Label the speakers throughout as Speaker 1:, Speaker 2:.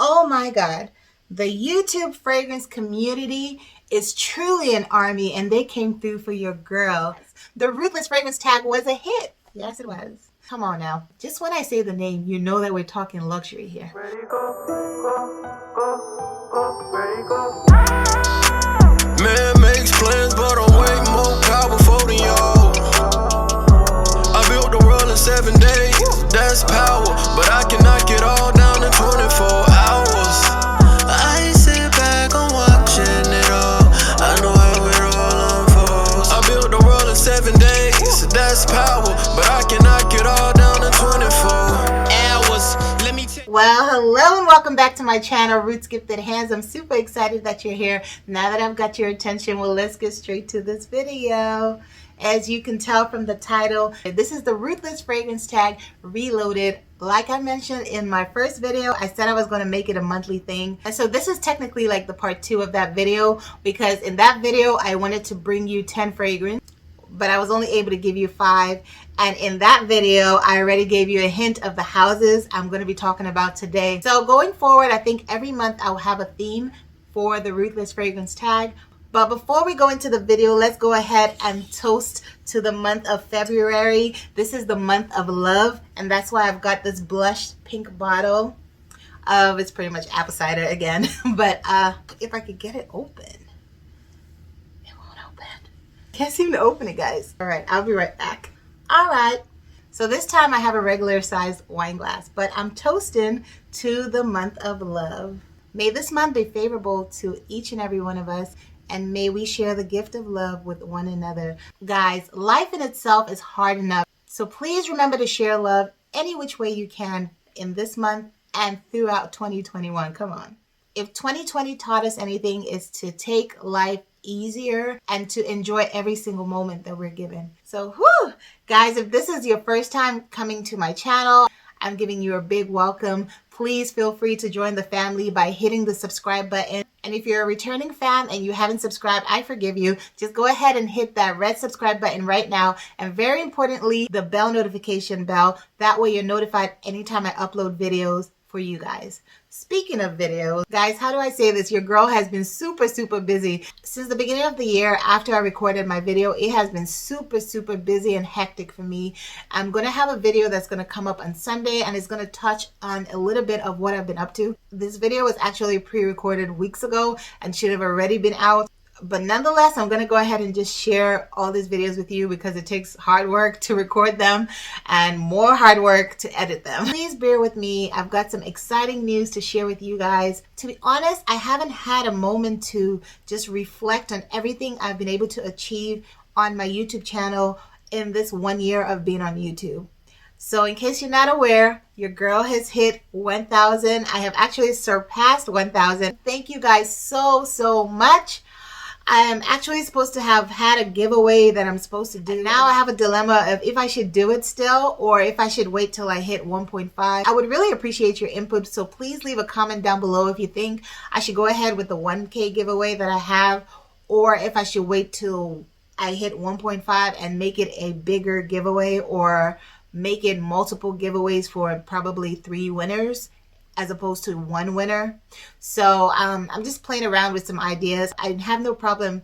Speaker 1: Oh my God. The YouTube fragrance community is truly an army, and they came through for your girl. The Ruthless Fragrance Tag was a hit. Yes, it was. Come on now. Just when I say the name, you know that we're talking luxury here.
Speaker 2: Ready, go, ready, go. Man makes plans, but I'm way more powerful than y'all. I built the world in 7 days, that's power. But I can knock it all down in 24 hours. I sit back, I'm watching it all. I know how it all unfolds. I built the world in 7 days, that's power. But I can knock it all down in 24 hours. Let me tell you.
Speaker 1: Well, hello and welcome back to my channel, Roots Gifted Hands. I'm super excited that you're here. Now that I've got your attention, well, let's get straight to this video. As you can tell from the title, this is the Ruthless Fragrance Tag Reloaded. Like I mentioned in my first video, I said I was going to make it a monthly thing. And so this is technically like the part 2 of that video, because in that video, I wanted to bring you 10 fragrances, but I was only able to give you 5. And in that video, I already gave you a hint of the houses I'm going to be talking about today. So going forward, I think every month I'll have a theme for the Ruthless Fragrance Tag. But before we go into the video, let's go ahead and toast to the month of February. This is the month of love, and that's why I've got this blushed pink bottle of, it's pretty much apple cider again. But if I could get it open. It won't open. Can't seem to open it, guys. All right, I'll be right back. All right. So this time I have a regular sized wine glass, but I'm toasting to the month of love. May this month be favorable to each and every one of us, and may we share the gift of love with one another. Guys, life in itself is hard enough, so please remember to share love any which way you can in this month and throughout 2021. Come on. If 2020 taught us anything, is to take life easier and to enjoy every single moment that we're given. So, whew, guys, if this is your first time coming to my channel, I'm giving you a big welcome. Please feel free to join the family by hitting the subscribe button. And if you're a returning fan and you haven't subscribed, I forgive you. Just go ahead and hit that red subscribe button right now. And very importantly, the bell notification bell. That way you're notified anytime I upload videos for you guys. Speaking of videos, guys, how do I say this? Your girl has been super busy. Since the beginning of the year, after I recorded my video, it has been super busy and hectic for me. I'm going to have a video that's going to come up on Sunday, and it's going to touch on a little bit of what I've been up to. This video was actually pre-recorded weeks ago and should have already been out. But nonetheless, I'm going to go ahead and just share all these videos with you because it takes hard work to record them and more hard work to edit them. Please bear with me. I've got some exciting news to share with you guys. To be honest, I haven't had a moment to just reflect on everything I've been able to achieve on my YouTube channel in this 1 year of being on YouTube. So in case you're not aware, your girl has hit 1,000. I have actually surpassed 1,000. Thank you guys so much. I am actually supposed to have had a giveaway that I'm supposed to do. And now I have a dilemma of if I should do it still or if I should wait till I hit 1.5. I would really appreciate your input, so please leave a comment down below if you think I should go ahead with the 1K giveaway that I have, or if I should wait till I hit 1.5 and make it a bigger giveaway, or make it multiple giveaways for probably 3 winners as opposed to 1 winner. So I'm just playing around with some ideas. I have no problem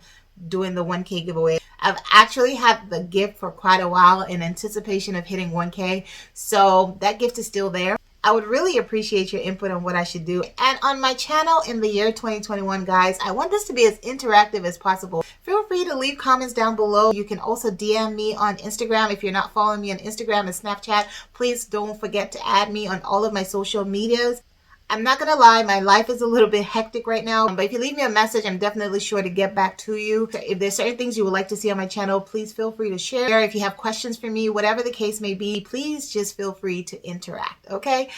Speaker 1: doing the 1K giveaway. I've actually had the gift for quite a while in anticipation of hitting 1K. So that gift is still there. I would really appreciate your input on what I should do. And on my channel in the year 2021, guys, I want this to be as interactive as possible. Feel free to leave comments down below. You can also DM me on Instagram. If you're not following me on Instagram and Snapchat, please don't forget to add me on all of my social medias. I'm not going to lie, my life is a little bit hectic right now, but if you leave me a message, I'm definitely sure to get back to you. If there's certain things you would like to see on my channel, please feel free to share. If you have questions for me, whatever the case may be, please just feel free to interact, okay?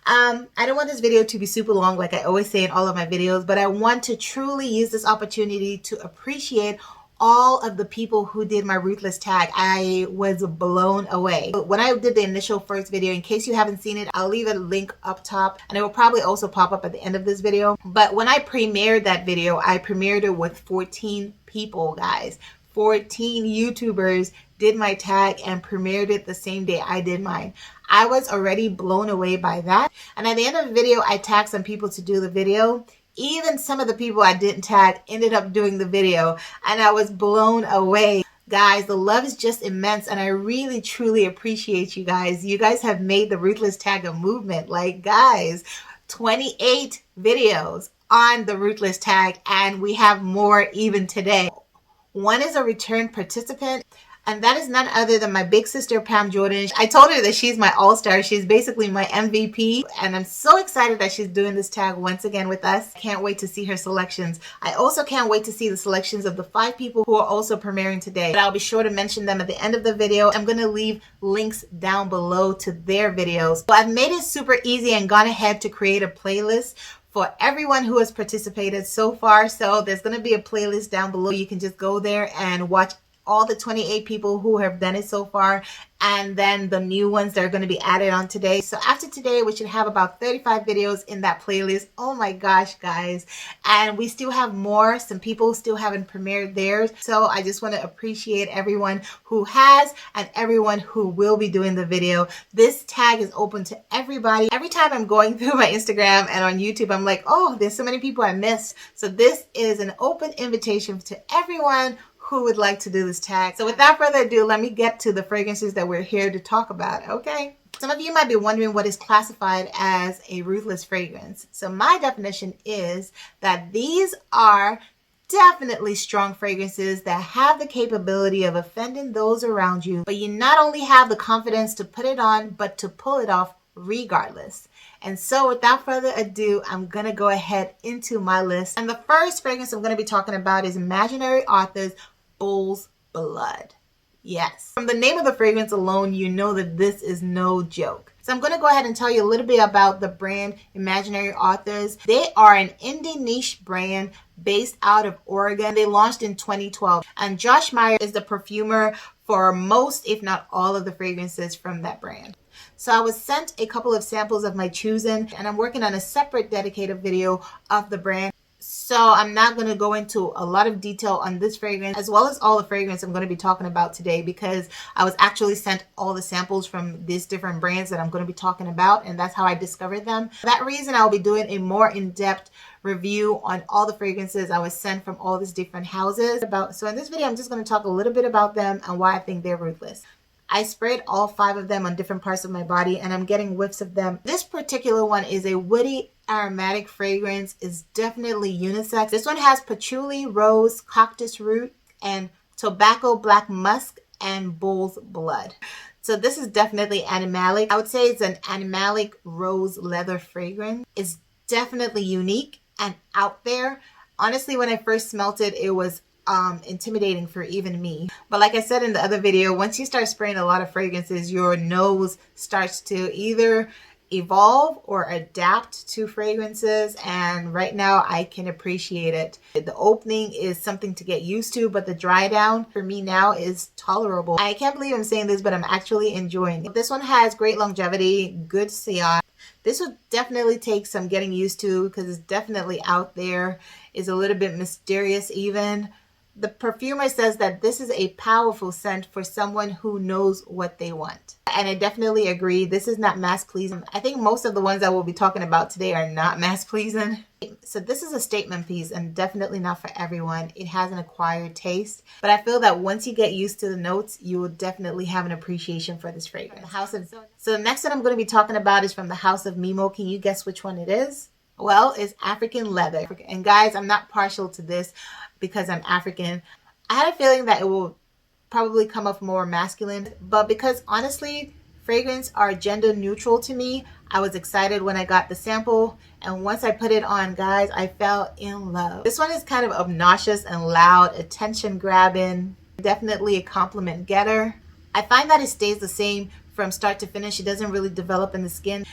Speaker 1: I don't want this video to be super long like I always say in all of my videos, but I want to truly use this opportunity to appreciate all of the people who did my Ruthless Tag. I was blown away. When I did the initial first video, in case you haven't seen it, I'll leave a link up top and it will probably also pop up at the end of this video. But when I premiered that video, I premiered it with 14 people, guys. 14 YouTubers did my tag and premiered it the same day I did mine. I was already blown away by that. And at the end of the video, I tagged some people to do the video. Even some of the people I didn't tag ended up doing the video, and I was blown away. Guys, the love is just immense, and I really truly appreciate you guys. You guys have made the Ruthless Tag a movement. Like, guys, 28 videos on the Ruthless Tag, and we have more even today. One is a return participant, and that is none other than my big sister, Pam Jordan. I told her that she's my all-star. She's basically my MVP, and I'm so excited that she's doing this tag once again with us. Can't wait to see her selections. I also can't wait to see the selections of the 5 people who are also premiering today. But I'll be sure to mention them at the end of the video. I'm going to leave links down below to their videos. So I've made it super easy and gone ahead to create a playlist for everyone who has participated so far. So there's going to be a playlist down below. You can just go there and watch all the 28 people who have done it so far, and then the new ones that are going to be added on today. So after today, we should have about 35 videos in that playlist. Oh my gosh, guys. And we still have more. Some people still haven't premiered theirs. So I just want to appreciate everyone who has and everyone who will be doing the video. This tag is open to everybody. Every time I'm going through my Instagram and on YouTube, I'm like, oh, there's so many people I missed. So this is an open invitation to everyone who would like to do this tag. So without further ado, let me get to the fragrances that we're here to talk about, okay? Some of you might be wondering what is classified as a ruthless fragrance. So my definition is that these are definitely strong fragrances that have the capability of offending those around you, but you not only have the confidence to put it on, but to pull it off regardless. And so without further ado, I'm going to go ahead into my list. And the first fragrance I'm going to be talking about is Imaginary Author's Bois Blood. Yes. From the name of the fragrance alone, you know that this is no joke. So I'm going to go ahead and tell you a little bit about the brand Imaginary Authors. They are an indie niche brand based out of Oregon. They launched in 2012. And Josh Meyer is the perfumer for most, if not all, of the fragrances from that brand. So I was sent a couple of samples of my choosing, and I'm working on a separate dedicated video of the brand. So I'm not going to go into a lot of detail on this fragrance as well as all the fragrance I'm going to be talking about today, because I was actually sent all the samples from these different brands that I'm going to be talking about, and that's how I discovered them. For that reason, I'll be doing a more in-depth review on all the fragrances I was sent from all these different houses. So in this video, I'm just going to talk a little bit about them and why I think they're ruthless. I sprayed all 5 of them on different parts of my body, and I'm getting whiffs of them. This particular one is a woody aromatic fragrance. It's definitely unisex. This one has patchouli, rose, cactus root, and tobacco black musk, and bull's blood. So this is definitely animalic. I would say it's an animalic rose leather fragrance. It's definitely unique and out there. Honestly, when I first smelt it, it was intimidating for even me. But like I said in the other video, once you start spraying a lot of fragrances, your nose starts to either evolve or adapt to fragrances, and right now I can appreciate it. The opening is something to get used to, but the dry down for me now is tolerable. I can't believe I'm saying this, but I'm actually enjoying it. This one has great longevity, good sillage. This would definitely take some getting used to because it's definitely out there. It's a little bit mysterious even. The perfumer says that this is a powerful scent for someone who knows what they want. And I definitely agree. This is not mass pleasing. I think most of the ones I will be talking about today are not mass pleasing. So this is a statement piece and definitely not for everyone. It has an acquired taste. But I feel that once you get used to the notes, you will definitely have an appreciation for this fragrance. So the next one I'm going to be talking about is from the House of Memo. Can you guess which one it is? Well, it's African leather. And guys, I'm not partial to this because I'm African. I had a feeling that it will probably come off more masculine, but because honestly, fragrance are gender neutral to me, I was excited when I got the sample, and once I put it on, guys, I fell in love. This one is kind of obnoxious and loud, attention grabbing, definitely a compliment getter. I find that it stays the same from start to finish. It doesn't really develop in the skin.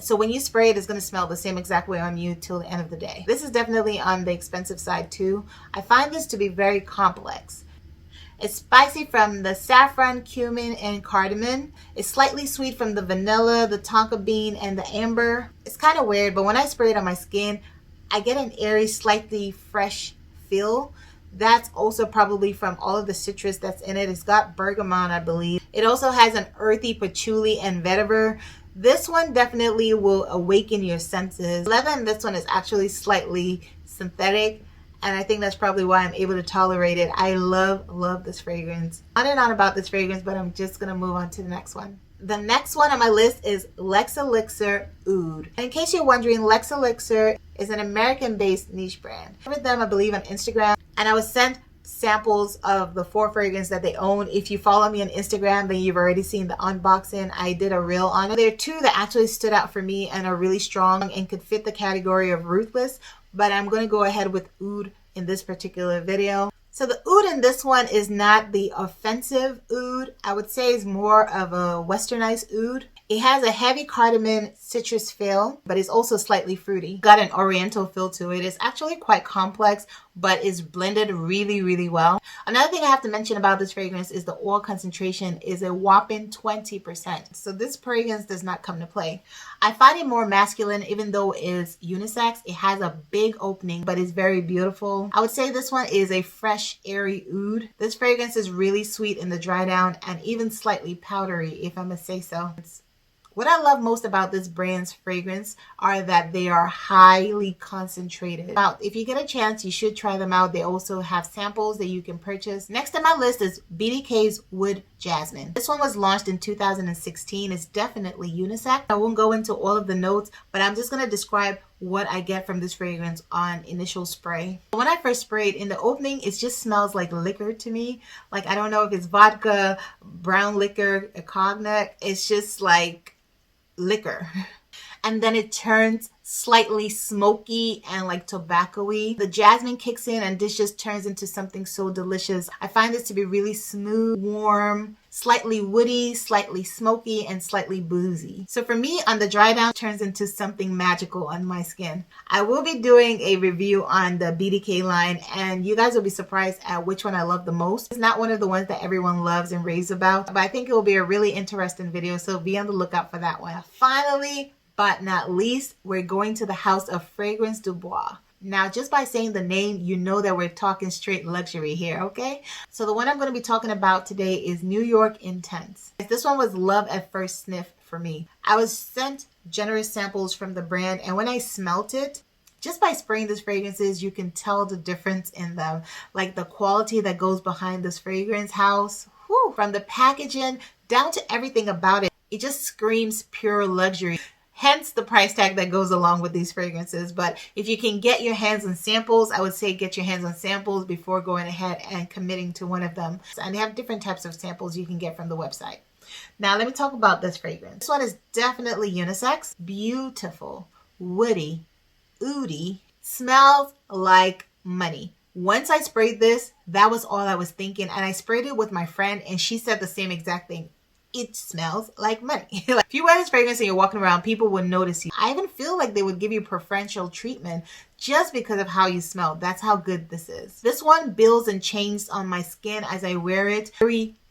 Speaker 1: So when you spray it, it's going to smell the same exact way on you till the end of the day. This is definitely on the expensive side too. I find this to be very complex. It's spicy from the saffron, cumin, and cardamom. It's slightly sweet from the vanilla, the tonka bean, and the amber. It's kind of weird, but when I spray it on my skin, I get an airy, slightly fresh feel. That's also probably from all of the citrus that's in it. It's got bergamot, I believe. It also has an earthy patchouli and vetiver. This one definitely will awaken your senses. Leather in this one is actually slightly synthetic, and I think that's probably why I'm able to tolerate it. I love this fragrance. On and on about this fragrance, but I'm just gonna move on to the next one. The next one on my list is Elixirs OUD. And in case you're wondering, Elixirs is an American-based niche brand. I met them, I believe, on Instagram, and I was sent samples of the 4 fragrances that they own. If you follow me on Instagram, then you've already seen the unboxing. I did a reel on it. There are 2 that actually stood out for me and are really strong and could fit the category of Ruthless, but I'm going to go ahead with OUD in this particular video. So the oud in this one is not the offensive oud. I would say it's more of a westernized oud. It has a heavy cardamom citrus feel, but it's also slightly fruity. Got an oriental feel to it. It's actually quite complex, but is blended really well. Another thing I have to mention about this fragrance is the oil concentration is a whopping 20%. So this fragrance does not come to play. I find it more masculine, even though it is unisex. It has a big opening, but it's very beautiful. I would say this one is a fresh, airy oud. This fragrance is really sweet in the dry down and even slightly powdery, if I must say so. What I love most about this brand's fragrance are that they are highly concentrated. Now, if you get a chance, you should try them out. They also have samples that you can purchase. Next on my list is BDK's Wood Jasmine. This one was launched in 2016. It's definitely unisex. I won't go into all of the notes, but I'm just going to describe what I get from this fragrance on initial spray. When I first sprayed, in the opening, it just smells like liquor to me. Like, I don't know if it's vodka, brown liquor, a cognac. It's just like liquor. And then it turns slightly smoky and like tobacco-y. The jasmine kicks in and this just turns into something so delicious. I find this to be really smooth, warm, slightly woody, slightly smoky, and slightly boozy. So for me, on the dry down, it turns into something magical on my skin. I will be doing a review on the BDK line, and you guys will be surprised at which one I love the most. It's not one of the ones that everyone loves and raves about, but I think it will be a really interesting video, so be on the lookout for that one. Finally, but not least, we're going to the house of Fragrance Dubois. Now, just by saying the name, you know that we're talking straight luxury here, okay? So the one I'm going to be talking about today is New York Intense. This one was love at first sniff for me. I was sent generous samples from the brand, and when I smelt it, just by spraying these fragrances, you can tell the difference in them. Like the quality that goes behind this fragrance house. Whew, from the packaging down to everything about it, it just screams pure luxury. Hence the price tag that goes along with these fragrances. But if you can get your hands on samples, I would say get your hands on samples before going ahead and committing to one of them. And they have different types of samples you can get from the website. Now let me talk about this fragrance. This one is definitely unisex, beautiful, woody, oudy, smells like money. Once I sprayed this, that was all I was thinking. And I sprayed it with my friend and she said the same exact thing. It smells like money. Like, if you wear this fragrance and you're walking around, people would notice you. I even feel like they would give you preferential treatment just because of how you smell. That's how good this is. This one builds and changes on my skin as I wear it,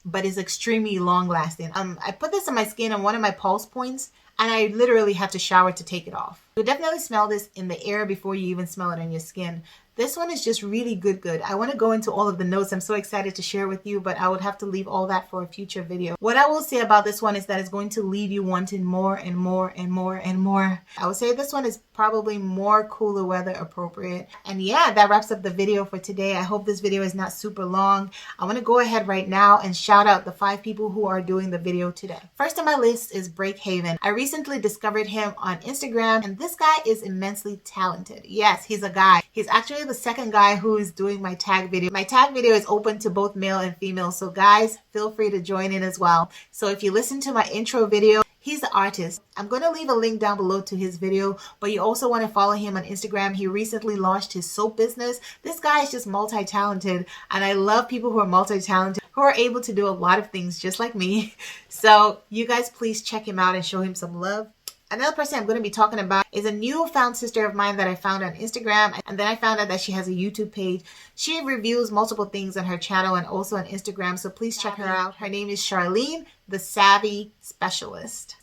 Speaker 1: but is extremely long lasting. I put this on my skin on one of my pulse points and I literally had to shower to take it off. You'll definitely smell this in the air before you even smell it on your skin. This one is just really good. I want to go into all of the notes. I'm so excited to share with you, but I would have to leave all that for a future video. What I will say about this one is that it's going to leave you wanting more and more and more and more. I would say this one is probably more cooler weather appropriate. And yeah, that wraps up the video for today. I hope this video is not super long. I want to go ahead right now and shout out the 5 people who are doing the video today. First on my list is Braek Haven. I recently discovered him on Instagram, and this guy is immensely talented. Yes, he's a guy. He's actually the second guy who is doing my tag video. My tag video is open to both male and female, so guys, feel free to join in as well. So if you listen to my intro video, he's the artist. I'm going to leave a link down below to his video, but you also want to follow him on Instagram. He recently launched his soap business. This guy is just multi-talented, and I love people who are multi-talented, who are able to do a lot of things just like me. So you guys please check him out and show him some love. Another person I'm going to be talking about is a newfound sister of mine that I found on Instagram, and then I found out that she has a YouTube page. She reviews multiple things on her channel and also on Instagram, so please check her out. Her name is Sharline, the Savvy Specialist.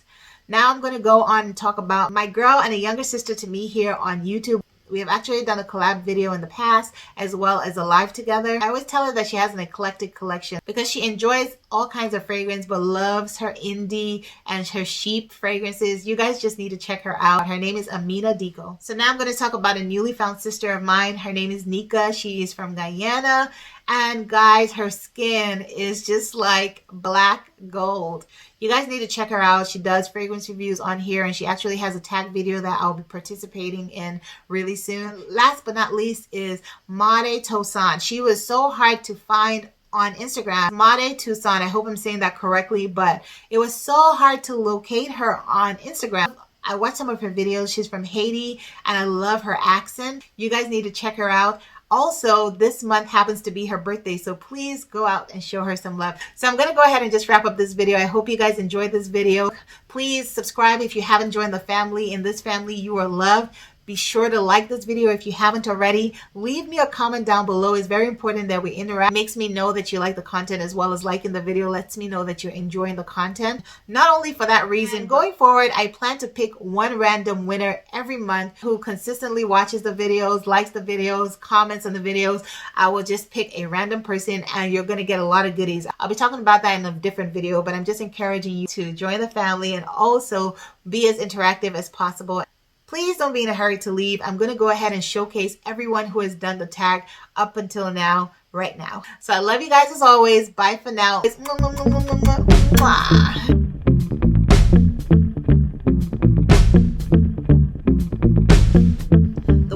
Speaker 1: Now I'm going to go on and talk about my girl and a younger sister to me here on YouTube. We have actually done a collab video in the past as well as a live together. I always tell her that she has an eclectic collection because she enjoys all kinds of fragrance but loves her indie and her chic fragrances. You guys just need to check her out. Her name is Amina Dicko. So now I'm going to talk about a newly found sister of mine. Her name is Nika. She is from Guyana. And guys, her skin is just like black gold. You guys need to check her out. She does fragrance reviews on here, and she actually has a tag video that I'll be participating in really soon. Last but not least is Maude Touissant. She was so hard to find on Instagram. Maude Touissant, I hope I'm saying that correctly, but it was so hard to locate her on Instagram. I watched some of her videos. She's from Haiti, and I love her accent. You guys need to check her out. Also, this month happens to be her birthday, so please go out and show her some love. So I'm going to go ahead and just wrap up this video. I hope you guys enjoyed this video. Please subscribe if you haven't joined the family. In this family, you are loved. Be sure to like this video if you haven't already. Leave me a comment down below. It's very important that we interact. It makes me know that you like the content, as well as liking the video lets me know that you're enjoying the content. Not only for that reason, going forward, I plan to pick one random winner every month who consistently watches the videos, likes the videos, comments on the videos. I will just pick a random person and you're going to get a lot of goodies. I'll be talking about that in a different video, but I'm just encouraging you to join the family and also be as interactive as possible. Please don't be in a hurry to leave. I'm going to go ahead and showcase everyone who has done the tag up until now, right now. So I love you guys as always. Bye for now. The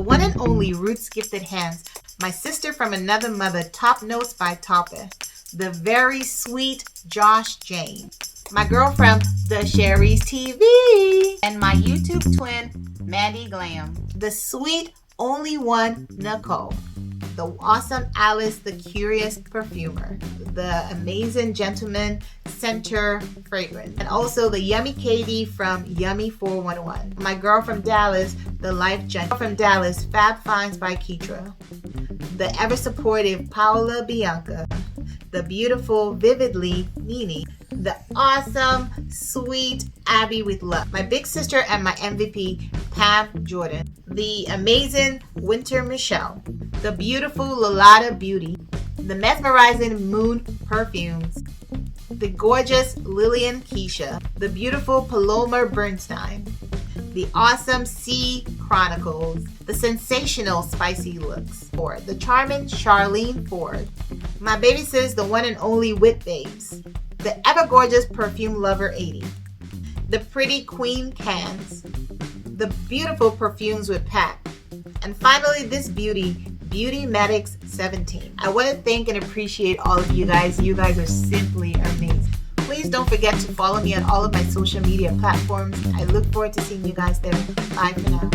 Speaker 1: one and only Ruths Gifted Hands. My sister from another mother, Top Notes by Topper. The very sweet Josh Jane. My girl from the Sherry's TV. And my YouTube twin, Mandy Glam. The sweet only one, Nicole. The awesome Alice, the curious perfumer. The amazing gentleman center fragrance. And also the yummy Katie from Yummy 411. My girl from Dallas, the life gent from Dallas, Fab Finds by Keitra. The ever supportive Paola Bianca. The beautiful Vividly Nini. The awesome sweet Abby with love. My big sister and my MVP, Pam Jordan. The amazing Winter Michelle. The beautiful Lolata Beauty. The mesmerizing Moon Perfumes. The gorgeous Lillian Keisha. The beautiful Paloma Bernstein. The awesome Sea Chronicles. The sensational Spicy Looks. The charming Sharline Ford. My baby sis, the one and only Wit Babes. The ever gorgeous Perfume Lover 80. The pretty Queen Cans. The beautiful Perfumes with Pat. And finally, this beauty, Beauty Medics 17. I want to thank and appreciate all of you guys. You guys are simply amazing. Please don't forget to follow me on all of my social media platforms. I look forward to seeing you guys there. Bye for now.